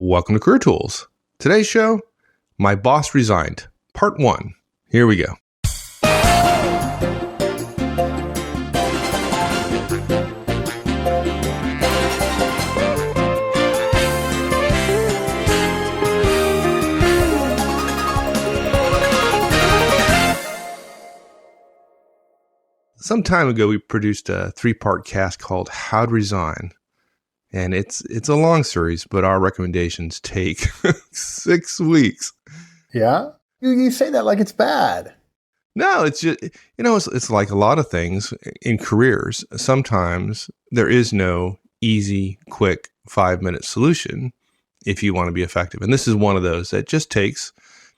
Welcome to Career Tools. Today's show, My Boss Resigned, Part 1. Here we go. Some time ago, we produced a 3-part cast called How to Resign. And it's a long series, but our recommendations take 6 weeks. Yeah? You say that like it's bad. No, it's just, it's like a lot of things in careers. Sometimes there is no easy, quick 5-minute solution if you want to be effective. And this is one of those that just takes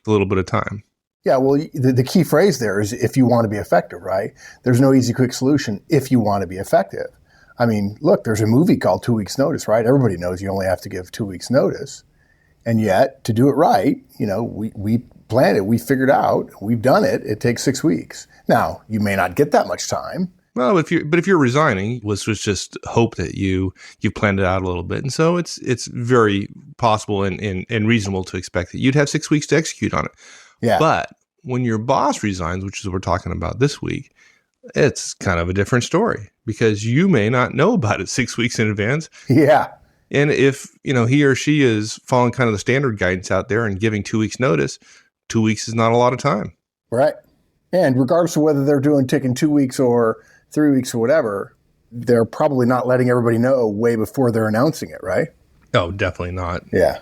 a little bit of time. Yeah, well, the key phrase there is if you want to be effective, right? There's no easy, quick solution if you want to be effective. I mean, look, there's a movie called 2 Weeks Notice, right? Everybody knows you only have to give 2 weeks notice. And yet, to do it right, we planned it, we figured out, we've done it, it takes 6 weeks. Now, you may not get that much time. Well, if you're resigning, was just hope that you planned it out a little bit. And so it's very possible and reasonable to expect that you'd have 6 weeks to execute on it. Yeah. But when your boss resigns, which is what we're talking about this week, it's kind of a different story because you may not know about it 6 weeks in advance. Yeah. And if, he or she is following kind of the standard guidance out there and giving 2 weeks notice, 2 weeks is not a lot of time. Right. And regardless of whether they're taking 2 weeks or 3 weeks or whatever, they're probably not letting everybody know way before they're announcing it, right? Oh, definitely not. Yeah.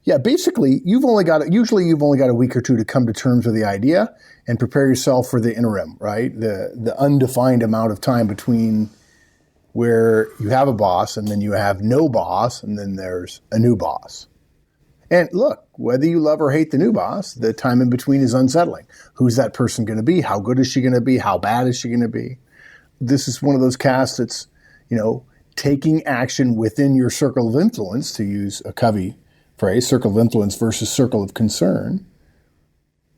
Yeah, basically, you've only got a week or two to come to terms with the idea and prepare yourself for the interim, right? The undefined amount of time between where you have a boss and then you have no boss and then there's a new boss. And look, whether you love or hate the new boss, the time in between is unsettling. Who's that person going to be? How good is she going to be? How bad is she going to be? This is one of those casts that's, taking action within your circle of influence, to use a Covey phrase, circle of influence versus circle of concern,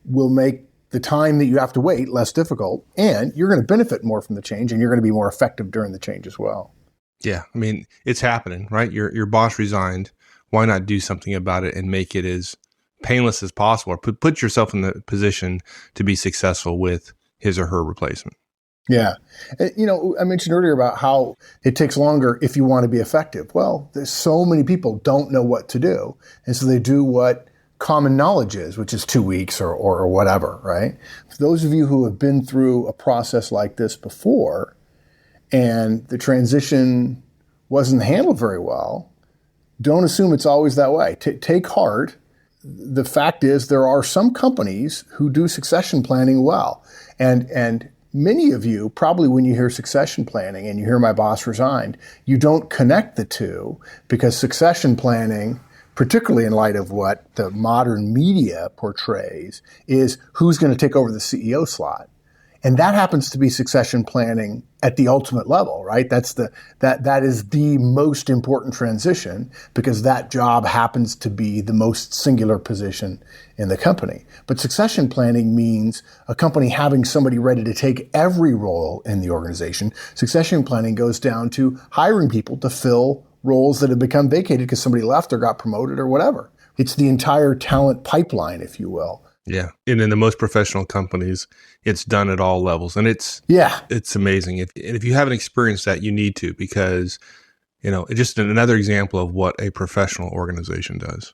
will make the time that you have to wait less difficult, and you're going to benefit more from the change, and you're going to be more effective during the change as well. Yeah, I mean, it's happening, right? Your boss resigned. Why not do something about it and make it as painless as possible, or put yourself in the position to be successful with his or her replacement? Yeah. I mentioned earlier about how it takes longer if you want to be effective. Well, there's so many people don't know what to do. And so they do what common knowledge is, which is 2 weeks or whatever, right? For those of you who have been through a process like this before and the transition wasn't handled very well, don't assume it's always that way. Take heart. The fact is there are some companies who do succession planning well. And many of you, probably when you hear succession planning and you hear my boss resigned, you don't connect the two because succession planning, particularly in light of what the modern media portrays, is who's going to take over the CEO slot. And that happens to be succession planning at the ultimate level, right? That is the most important transition because that job happens to be the most singular position in the company. But succession planning means a company having somebody ready to take every role in the organization. Succession planning goes down to hiring people to fill roles that have become vacated because somebody left or got promoted or whatever. It's the entire talent pipeline, if you will. Yeah. And in the most professional companies, it's done at all levels. And it's amazing. If you haven't experienced that, you need to, because, it's just another example of what a professional organization does.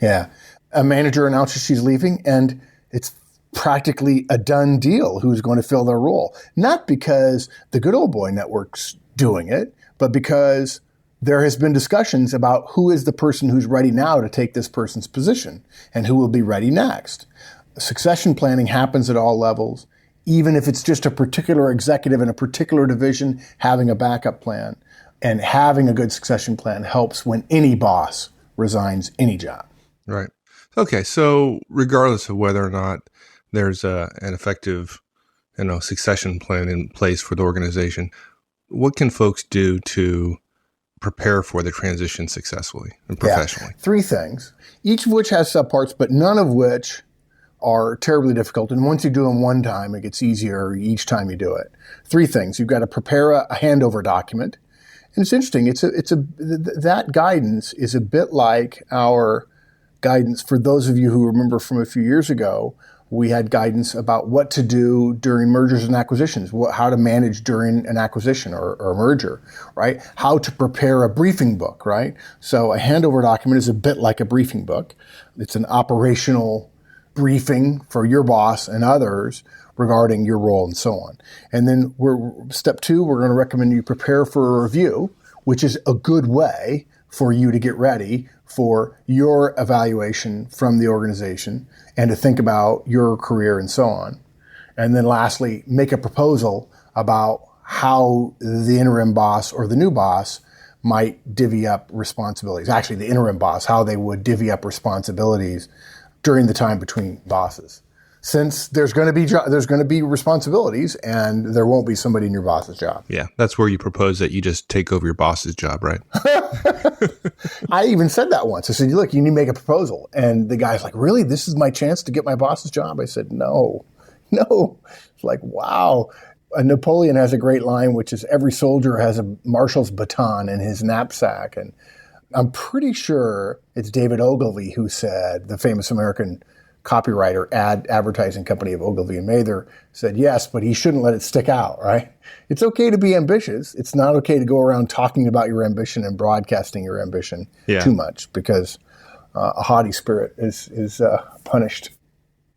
Yeah. A manager announces she's leaving and it's practically a done deal who's going to fill their role. Not because the good old boy network's doing it, but because there has been discussions about who is the person who's ready now to take this person's position and who will be ready next. Succession planning happens at all levels, even if it's just a particular executive in a particular division having a backup plan. And having a good succession plan helps when any boss resigns any job. Right. Okay. So regardless of whether or not there's an effective, succession plan in place for the organization, what can folks do to prepare for the transition successfully and professionally? Yeah. 3 things, each of which has subparts, but none of which are terribly difficult. And once you do them one time, it gets easier each time you do it. 3 things. You've got to prepare a handover document. And it's interesting. That guidance is a bit like our guidance for those of you who remember from a few years ago. We had guidance about what to do during mergers and acquisitions, how to manage during an acquisition or a merger, right? How to prepare a briefing book, right? So a handover document is a bit like a briefing book. It's an operational briefing for your boss and others regarding your role and so on. And then step 2, we're going to recommend you prepare for a review, which is a good way for you to get ready for your evaluation from the organization and to think about your career and so on. And then lastly, make a proposal about how the interim boss or the new boss might divvy up responsibilities. Actually, the interim boss, how they would divvy up responsibilities during the time between bosses. Since there's going to be responsibilities, and there won't be somebody in your boss's job. Yeah, that's where you propose that you just take over your boss's job, right? I even said that once. I said, "Look, you need to make a proposal," and the guy's like, "Really? This is my chance to get my boss's job?" I said, "No." It's like, wow. Napoleon has a great line, which is, "Every soldier has a marshal's baton in his knapsack," and I'm pretty sure it's David Ogilvy who said, the famous American copywriter, advertising company of Ogilvy and Mather, said, yes, but he shouldn't let it stick out, right? It's okay to be ambitious. It's not okay to go around talking about your ambition and broadcasting your ambition too much, because a haughty spirit is punished.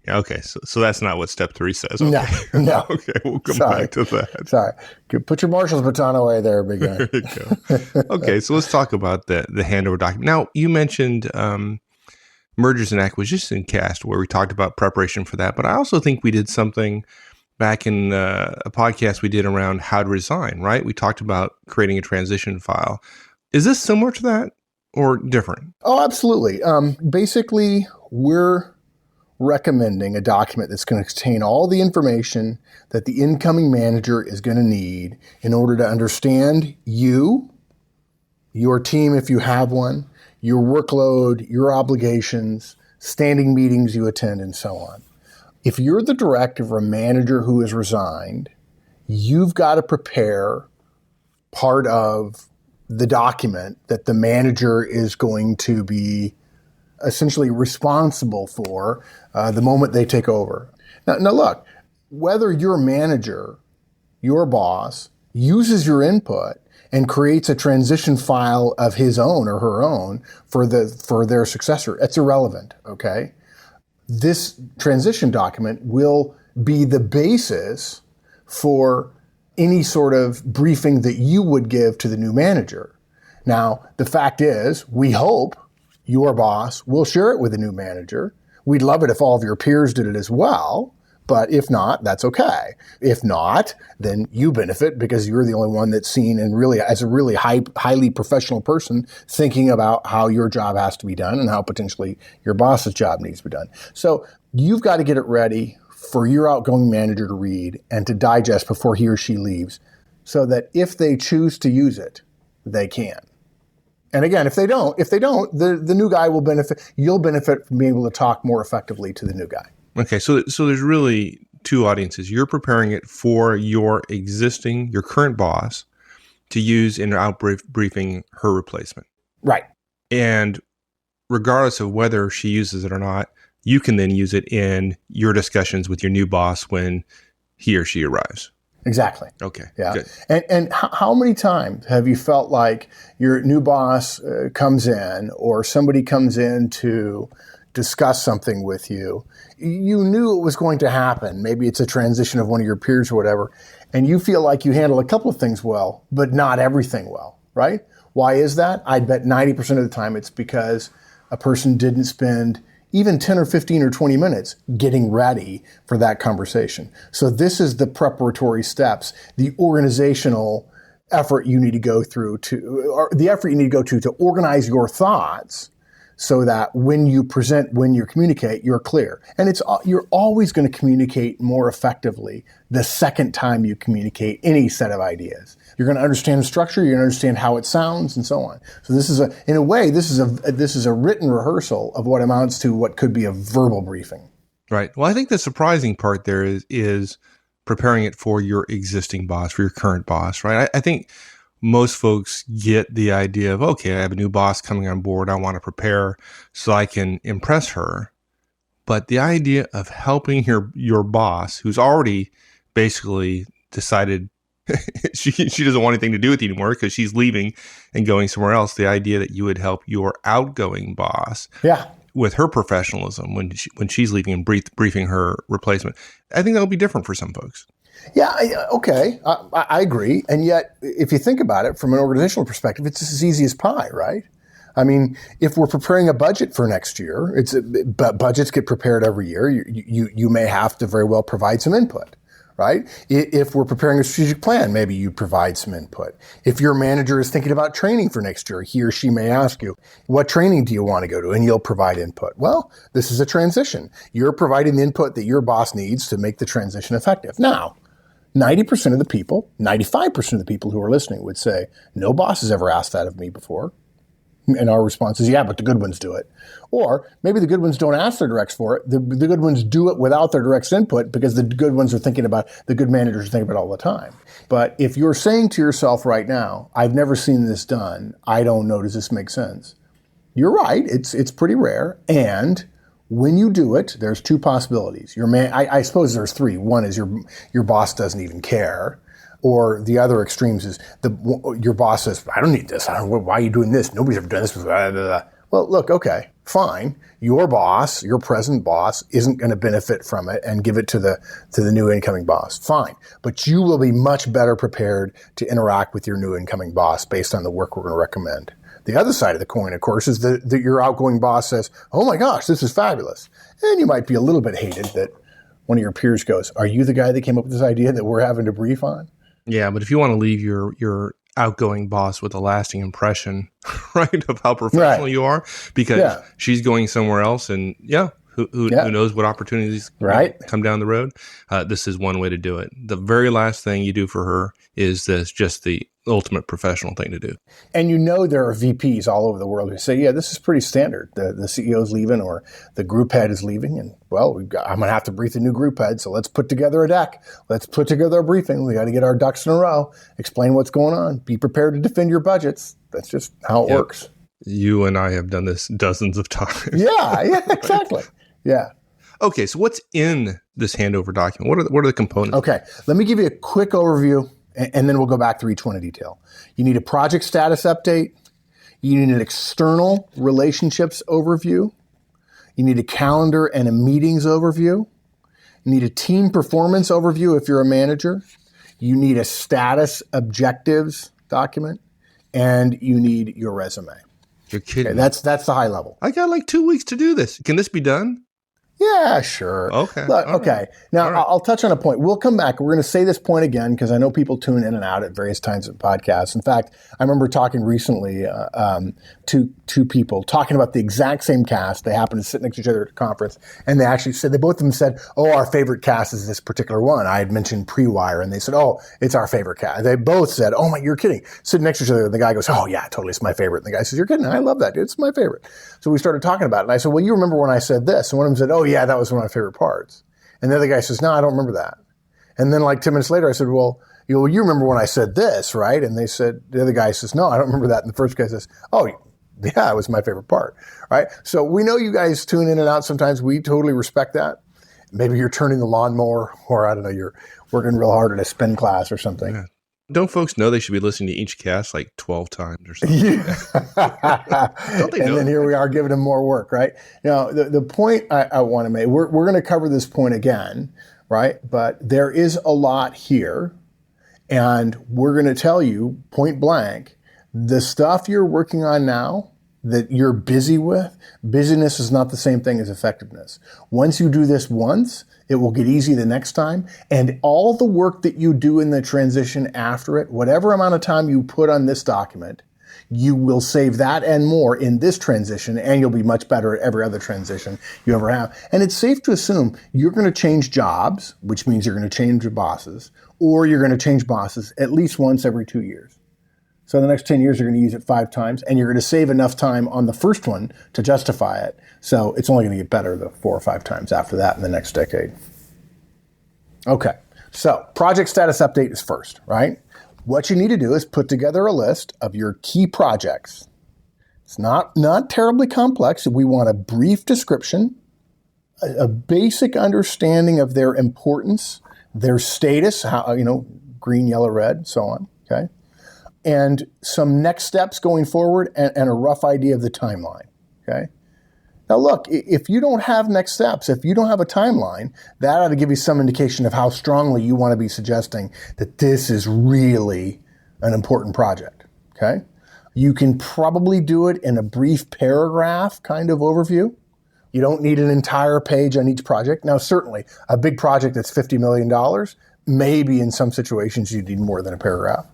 Yeah, okay, so that's not what step 3 says. Okay. No. Okay, we'll come back to that. Sorry. Put your marshal's baton away there, big guy. There you go. Okay, so let's talk about the handover document. Now, you mentioned mergers and acquisition cast, where we talked about preparation for that. But I also think we did something back in a podcast we did around how to resign, right? We talked about creating a transition file. Is this similar to that or different? Oh, absolutely. Basically, we're recommending a document that's going to contain all the information that the incoming manager is going to need in order to understand you, your team if you have one, your workload, your obligations, standing meetings you attend, and so on. If you're the director or a manager who has resigned, you've got to prepare part of the document that the manager is going to be essentially responsible for the moment they take over. Now look, whether your manager, your boss, uses your input and creates a transition file of his own or her own for their successor, it's irrelevant, okay? This transition document will be the basis for any sort of briefing that you would give to the new manager. Now, the fact is, we hope your boss will share it with the new manager. We'd love it if all of your peers did it as well, but if not, that's okay. If not, then you benefit because you're the only one that's seen and really, as a really highly professional person, thinking about how your job has to be done and how potentially your boss's job needs to be done. So you've got to get it ready for your outgoing manager to read and to digest before he or she leaves, so that if they choose to use it, they can. And again, if they don't, the new guy will benefit. You'll benefit from being able to talk more effectively to the new guy. Okay, so there's really two audiences. You're preparing it for your current boss to use in briefing her replacement. Right. And regardless of whether she uses it or not, you can then use it in your discussions with your new boss when he or she arrives. Exactly. Okay. Yeah. Good. And how many times have you felt like your new boss comes in, or somebody comes in to discuss something with you? You knew it was going to happen. Maybe it's a transition of one of your peers or whatever, and you feel like you handle a couple of things well, but not everything well, right? Why is that? I'd bet 90% of the time it's because a person didn't spend even 10 or 15 or 20 minutes getting ready for that conversation. So this is the preparatory steps, the organizational effort you need to go through to organize your thoughts so that when you present, when you communicate, you're clear. And you're always going to communicate more effectively the second time you communicate any set of ideas. You're going to understand the structure, you're going to understand how it sounds, and so on. So this is a written rehearsal of what amounts to what could be a verbal briefing. Right. Well, I think the surprising part there is preparing it for your existing boss, for your current boss, right? I think most folks get the idea of, okay, I have a new boss coming on board. I want to prepare so I can impress her. But the idea of helping your boss, who's already basically decided she doesn't want anything to do with you anymore because she's leaving and going somewhere else, the idea that you would help your outgoing boss with her professionalism when she's leaving and briefing her replacement, I think that'll be different for some folks. Yeah, okay, I agree. And yet, if you think about it from an organizational perspective, it's as easy as pie, right? I mean, if we're preparing a budget for next year, budgets get prepared every year. You may have to very well provide some input, right? If we're preparing a strategic plan, maybe you provide some input. If your manager is thinking about training for next year, he or she may ask you, what training do you want to go to? And you'll provide input. Well, this is a transition. You're providing the input that your boss needs to make the transition effective. Now, 90% of the people, 95% of the people who are listening would say, no boss has ever asked that of me before. And our response is, yeah, but the good ones do it. Or maybe the good ones don't ask their directs for it. The good ones do it without their directs input because the good ones are thinking about, the good managers are thinking about it all the time. But if you're saying to yourself right now, I've never seen this done, I don't know, does this make sense? You're right. It's pretty rare. And when you do it, there's two possibilities. I suppose there's three. One is your boss doesn't even care. Or the other extremes is your boss says, I don't need this. Why are you doing this? Nobody's ever done this before. Blah, blah, blah. Well, look, okay, fine. Your boss, your present boss, isn't going to benefit from it and give it to the new incoming boss. Fine. But you will be much better prepared to interact with your new incoming boss based on the work we're going to recommend. The other side of the coin, of course, is that your outgoing boss says, oh my gosh, this is fabulous. And you might be a little bit hated that one of your peers goes, are you the guy that came up with this idea that we're having to brief on? Yeah, but if you want to leave your outgoing boss with a lasting impression, right, of how professional you are, because she's going somewhere else, and who knows what opportunities come down the road, this is one way to do it. The very last thing you do for her is just the ultimate professional thing to do. And there are VPs all over the world who say, yeah, this is pretty standard. The CEO's leaving or the group head is leaving. And, well, I'm going to have to brief the new group head. So let's put together a deck. Let's put together a briefing. We got to get our ducks in a row, explain what's going on, be prepared to defend your budgets. That's just how it works. You and I have done this dozens of times. Yeah, exactly. Yeah. Okay, so what's in this handover document? What are the components? Okay, let me give you a quick overview, and then we'll go back through each one in detail. You need a project status update. You need an external relationships overview. You need a calendar and a meetings overview. You need a team performance overview if you're a manager. You need a status objectives document, and you need your resume. You're kidding. Okay, that's the high level. I got like 2 weeks to do this. Can this be done? Yeah, sure. Okay. Look, okay. Now, I'll touch on a point. We'll come back. We're going to say this point again because I know people tune in and out at various times of podcasts. In fact, I remember talking recently to two people talking about the exact same cast. They happened to sit next to each other at a conference, and they actually said, both of them said, oh, our favorite cast is this particular one. I had mentioned Pre-Wire, and they said, oh, it's our favorite cast. They both said, oh, my, you're kidding. Sitting next to each other, and the guy goes, oh, yeah, totally, it's my favorite. And the guy says, you're kidding. I love that, dude. It's my favorite. So we started talking about it, and I said, well, you remember when I said this? And one of them said, oh, yeah, that was one of my favorite parts. And the other guy says, no, I don't remember that. And then like 10 minutes later, I said, well, you remember when I said this, right? And they said, the other guy says, no, I don't remember that. And the first guy says, oh, yeah, it was my favorite part, right? So we know you guys tune in and out sometimes. We totally respect that. Maybe you're turning the lawnmower, or I don't know, you're working real hard at a spin class or something. Yeah. Don't folks know they should be listening to each cast like 12 times or something? Yeah. Don't they know? And then here we are giving them more work, right? Now, the point I want to make, we're going to cover this point again, right? But there is a lot here, and we're going to tell you point blank, the stuff you're working on now that you're busy with, busyness is not the same thing as effectiveness. Once you do this once, it will get easy the next time. And all the work that you do in the transition after it, whatever amount of time you put on this document, you will save that and more in this transition, and you'll be much better at every other transition you ever have. And it's safe to assume you're going to change jobs, which means you're going to change your bosses, or you're going to change bosses at least once every 2 years. So in the next 10 years, you're going to use it 5 times, and you're going to save enough time on the first one to justify it. So it's only going to get better the 4 or 5 times after that in the next decade. Okay, so project status update is first, right? What you need to do is put together a list of your key projects. It's not terribly complex. We want a brief description, a basic understanding of their importance, their status, how, green, yellow, red, so on, okay? And some next steps going forward and a rough idea of the timeline, okay? Now look, if you don't have next steps, if you don't have a timeline, that ought to give you some indication of how strongly you want to be suggesting that this is really an important project, okay? You can probably do it in a brief paragraph kind of overview. You don't need an entire page on each project. Now, certainly, a big project that's $50 million, maybe in some situations you need more than a paragraph.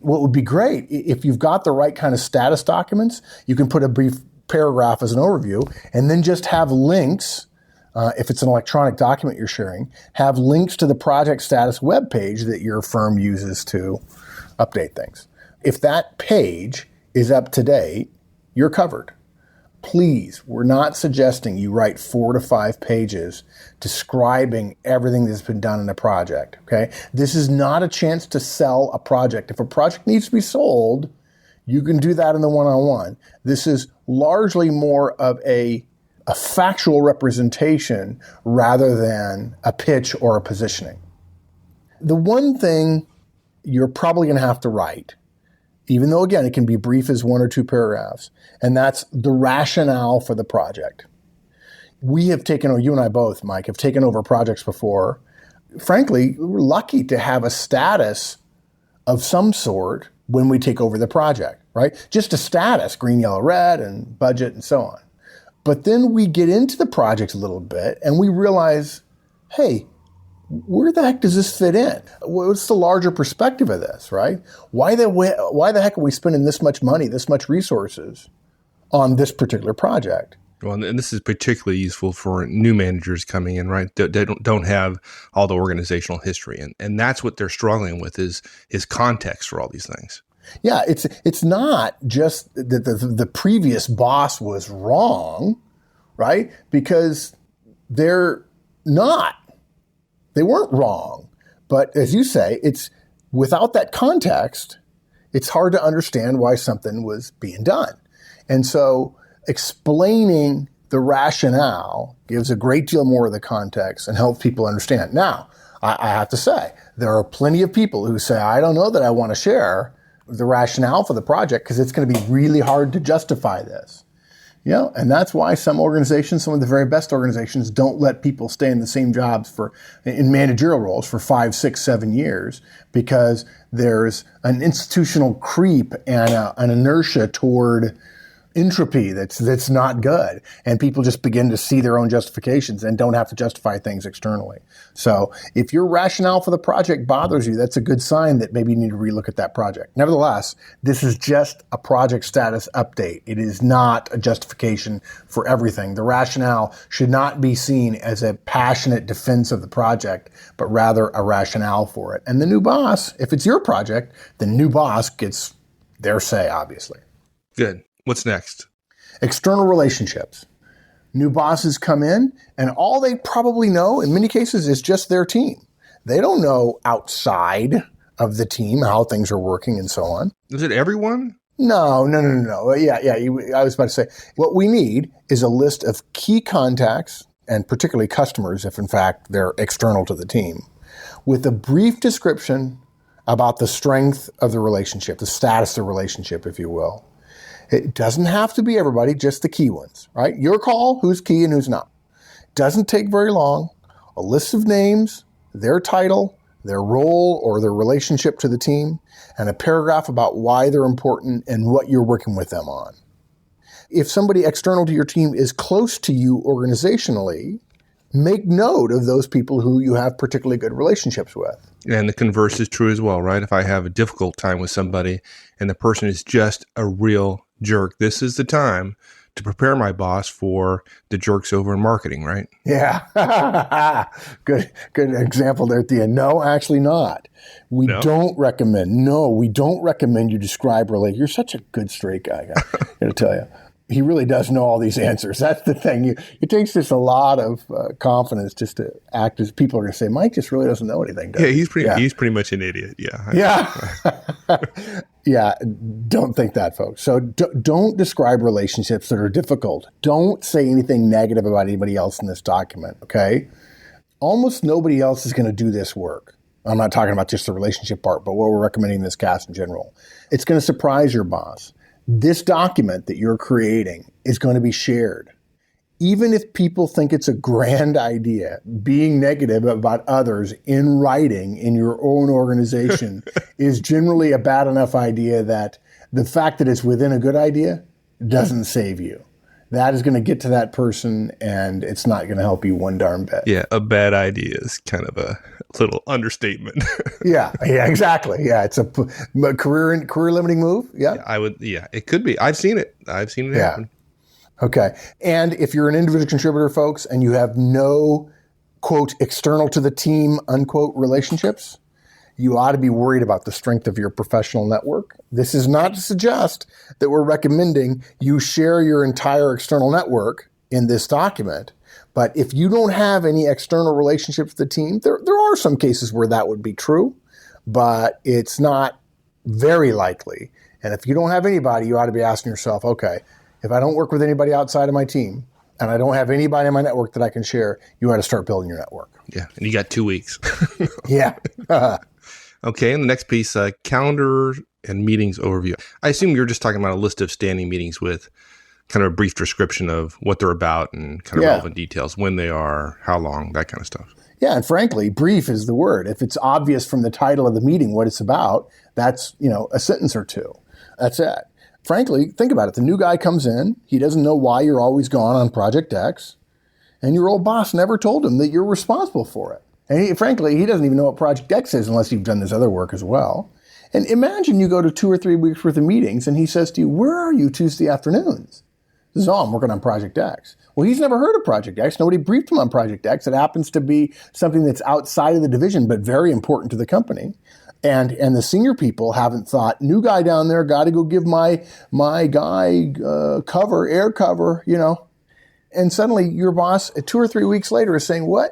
What would be great, if you've got the right kind of status documents, you can put a brief paragraph as an overview and then just have links, if it's an electronic document you're sharing, have links to the project status webpage that your firm uses to update things. If that page is up to date, you're covered. Please, we're not suggesting you write 4 to 5 pages describing everything that's been done in a project, okay? This is not a chance to sell a project. If a project needs to be sold, you can do that in the one-on-one. This is largely more of a factual representation rather than a pitch or a positioning. The one thing you're probably going to have to write, even though, again, it can be brief as 1 or 2 paragraphs, and that's the rationale for the project. We have taken, or you and I both, Mike, have taken over projects before. Frankly, we're lucky to have a status of some sort when we take over the project, right? Just a status, green, yellow, red, and budget, and so on. But then we get into the project a little bit, and we realize, hey, where the heck does this fit in? What's the larger perspective of this, right? Why the heck are we spending this much money, this much resources on this particular project? Well, and this is particularly useful for new managers coming in, right? They don't have all the organizational history, and that's what they're struggling with is context for all these things. Yeah, it's not just that the previous boss was wrong, right? Because they're not. They weren't wrong. But as you say, it's without that context, it's hard to understand why something was being done. And so explaining the rationale gives a great deal more of the context and helps people understand. Now, I have to say, there are plenty of people who say, I don't know that I want to share the rationale for the project because it's going to be really hard to justify this. And that's why some organizations, some of the very best organizations, don't let people stay in the same jobs in managerial roles for 5, 6, 7 years, because there's an institutional creep and an inertia toward entropy that's not good. And people just begin to see their own justifications and don't have to justify things externally. So if your rationale for the project bothers you, that's a good sign that maybe you need to relook at that project. Nevertheless, this is just a project status update. It is not a justification for everything. The rationale should not be seen as a passionate defense of the project, but rather a rationale for it. And the new boss, if it's your project, the new boss gets their say, obviously. Good. What's next? External relationships. New bosses come in, and all they probably know, in many cases, is just their team. They don't know outside of the team how things are working and so on. Is it everyone? No. Yeah. I was about to say, what we need is a list of key contacts, and particularly customers, if in fact they're external to the team, with a brief description about the strength of the relationship, the status of the relationship, if you will. It doesn't have to be everybody, just the key ones, right? Your call, who's key and who's not. Doesn't take very long. A list of names, their title, their role or their relationship to the team, and a paragraph about why they're important and what you're working with them on. If somebody external to your team is close to you organizationally, make note of those people who you have particularly good relationships with. And the converse is true as well, right? If I have a difficult time with somebody and the person is just a real jerk, this is the time to prepare my boss for the jerks over in marketing, right? Yeah. Good example there at the end. No, actually not. We don't recommend you describe relate. You're such a good straight guy, I got to tell you. he really does know all these answers. That's the thing. It takes just a lot of confidence just to act as people are going to say, Mike just really doesn't know anything, does he? He's pretty much an idiot. Yeah. Yeah. Yeah. Don't think that, folks. So don't describe relationships that are difficult. Don't say anything negative about anybody else in this document, okay? Almost nobody else is going to do this work. I'm not talking about just the relationship part, but what we're recommending in this cast in general. It's going to surprise your boss. This document that you're creating is going to be shared. Even if people think it's a grand idea, being negative about others in writing in your own organization is generally a bad enough idea that the fact that it's within a good idea doesn't save you. That is going to get to that person, and it's not going to help you one darn bit. Yeah, a bad idea is kind of a little understatement. Yeah, exactly. Yeah, it's a career limiting move. Yeah, it could be. I've seen it happen. Okay. And if you're an individual contributor, folks, and you have no, quote, external to the team, unquote, relationships, you ought to be worried about the strength of your professional network. This is not to suggest that we're recommending you share your entire external network in this document. But if you don't have any external relationships with the team, there are some cases where that would be true, but it's not very likely. And if you don't have anybody, you ought to be asking yourself, okay, if I don't work with anybody outside of my team and I don't have anybody in my network that I can share, you ought to start building your network. Yeah, and you got 2 weeks. Yeah. Okay, and the next piece, calendar and meetings overview. I assume you're just talking about a list of standing meetings with kind of a brief description of what they're about and kind of relevant details, when they are, how long, that kind of stuff. Yeah, and frankly, brief is the word. If it's obvious from the title of the meeting what it's about, that's, a sentence or two. That's it. Frankly, think about it. The new guy comes in. He doesn't know why you're always gone on Project X. And your old boss never told him that you're responsible for it. And frankly, he doesn't even know what Project X is unless you've done this other work as well. And imagine you go to 2 or 3 weeks worth of meetings and he says to you, where are you Tuesday afternoons? He says, I'm working on Project X. Well, he's never heard of Project X. Nobody briefed him on Project X. It happens to be something that's outside of the division, but very important to the company. And the senior people haven't thought, new guy down there, got to go give my guy air cover, And suddenly your boss, 2 or 3 weeks later, is saying, where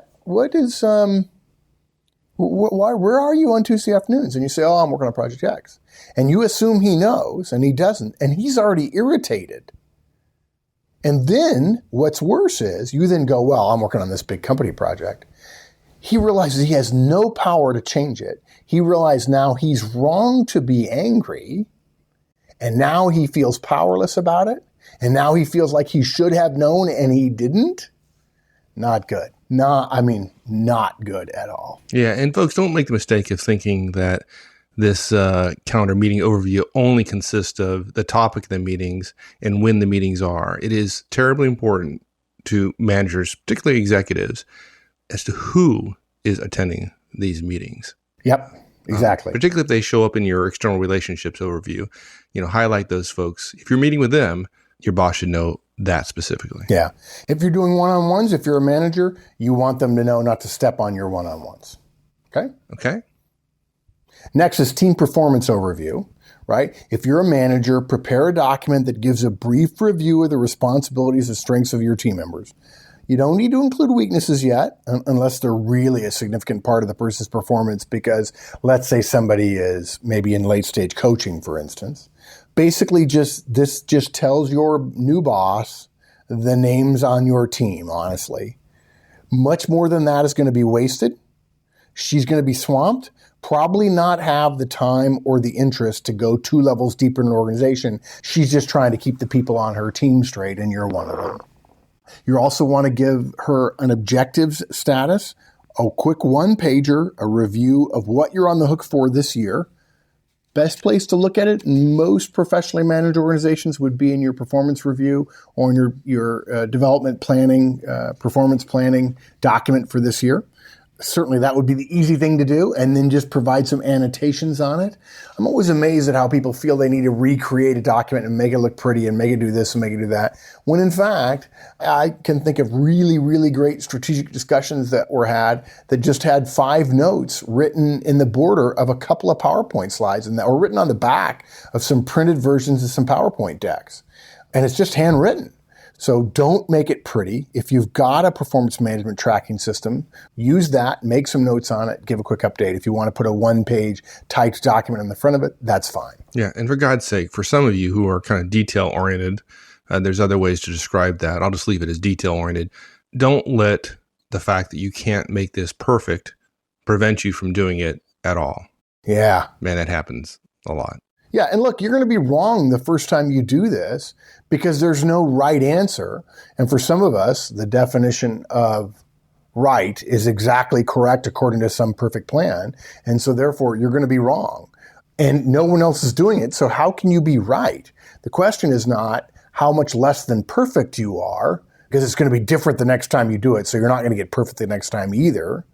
are you on Tuesday afternoons? And you say, I'm working on Project X. And you assume he knows, and he doesn't, and he's already irritated. And then what's worse is you then go, I'm working on this big company project. He realizes he has no power to change it. He realized now he's wrong to be angry, and now he feels powerless about it, and now he feels like he should have known and he didn't. Not good. Not good at all. Yeah, and folks, don't make the mistake of thinking that this calendar meeting overview only consists of the topic of the meetings and when the meetings are. It is terribly important to managers, particularly executives, as to who is attending these meetings. Yep, exactly. Particularly if they show up in your external relationships overview, highlight those folks. If you're meeting with them, your boss should know that specifically. Yeah. If you're doing one-on-ones, if you're a manager, you want them to know not to step on your one-on-ones. Okay. Next is team performance overview, right? If you're a manager, prepare a document that gives a brief review of the responsibilities and strengths of your team members. You don't need to include weaknesses yet, unless they're really a significant part of the person's performance, because let's say somebody is maybe in late stage coaching, for instance. Basically, this just tells your new boss the names on your team, honestly. Much more than that is going to be wasted. She's going to be swamped, probably not have the time or the interest to go 2 levels deeper in an organization. She's just trying to keep the people on her team straight, and you're one of them. You also want to give her an objectives status, a quick 1-pager, a review of what you're on the hook for this year. Best place to look at it in most professionally managed organizations would be in your performance review or in your development planning, performance planning document for this year. Certainly that would be the easy thing to do, and then just provide some annotations on it. I'm always amazed at how people feel they need to recreate a document and make it look pretty and make it do this and make it do that, when in fact, I can think of really, really great strategic discussions that were had that just had 5 notes written in the border of a couple of PowerPoint slides and that were written on the back of some printed versions of some PowerPoint decks. And it's just handwritten. So don't make it pretty. If you've got a performance management tracking system, use that, make some notes on it, give a quick update. If you want to put a one-page typed document on the front of it, that's fine. Yeah. And for God's sake, for some of you who are kind of detail-oriented, there's other ways to describe that. I'll just leave it as detail-oriented. Don't let the fact that you can't make this perfect prevent you from doing it at all. Yeah. Man, that happens a lot. Yeah, and look, you're going to be wrong the first time you do this because there's no right answer. And for some of us, the definition of right is exactly correct according to some perfect plan. And so therefore, you're going to be wrong. And no one else is doing it, so how can you be right? The question is not how much less than perfect you are, because it's going to be different the next time you do it, so you're not going to get perfect the next time either.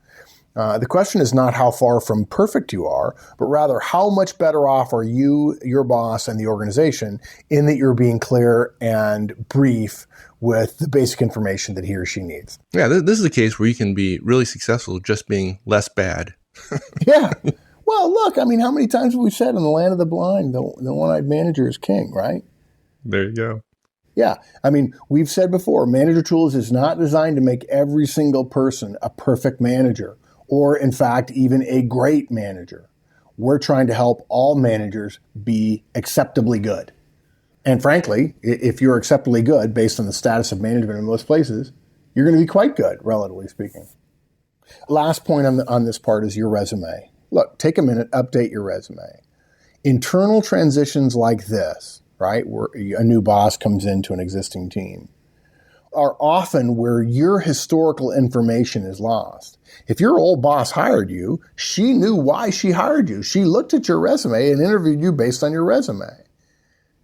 The question is not how far from perfect you are, but rather how much better off are you, your boss, and the organization in that you're being clear and brief with the basic information that he or she needs. Yeah, this is a case where you can be really successful just being less bad. Yeah. Well, look, I mean, how many times have we said in the land of the blind, the one-eyed manager is king, right? There you go. Yeah. I mean, we've said before, Manager Tools is not designed to make every single person a perfect manager, or in fact, even a great manager. We're trying to help all managers be acceptably good. And frankly, if you're acceptably good based on the status of management in most places, you're going to be quite good, relatively speaking. Last point on this part is your resume. Look, take a minute, update your resume. Internal transitions like this, right, where a new boss comes into an existing team, are often where your historical information is lost. If your old boss hired you, she knew why she hired you. She looked at your resume and interviewed you based on your resume.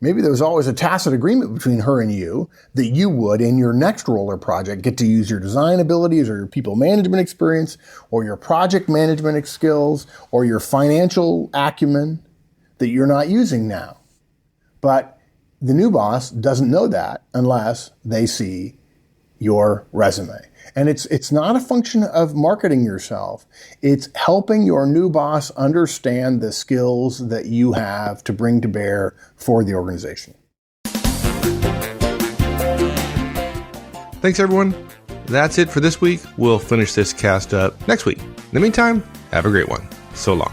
Maybe there was always a tacit agreement between her and you that you would, in your next role or project, get to use your design abilities or your people management experience or your project management skills or your financial acumen that you're not using now. But the new boss doesn't know that unless they see your resume. And it's not a function of marketing yourself. It's helping your new boss understand the skills that you have to bring to bear for the organization. Thanks, everyone. That's it for this week. We'll finish this cast up next week. In the meantime, have a great one. So long.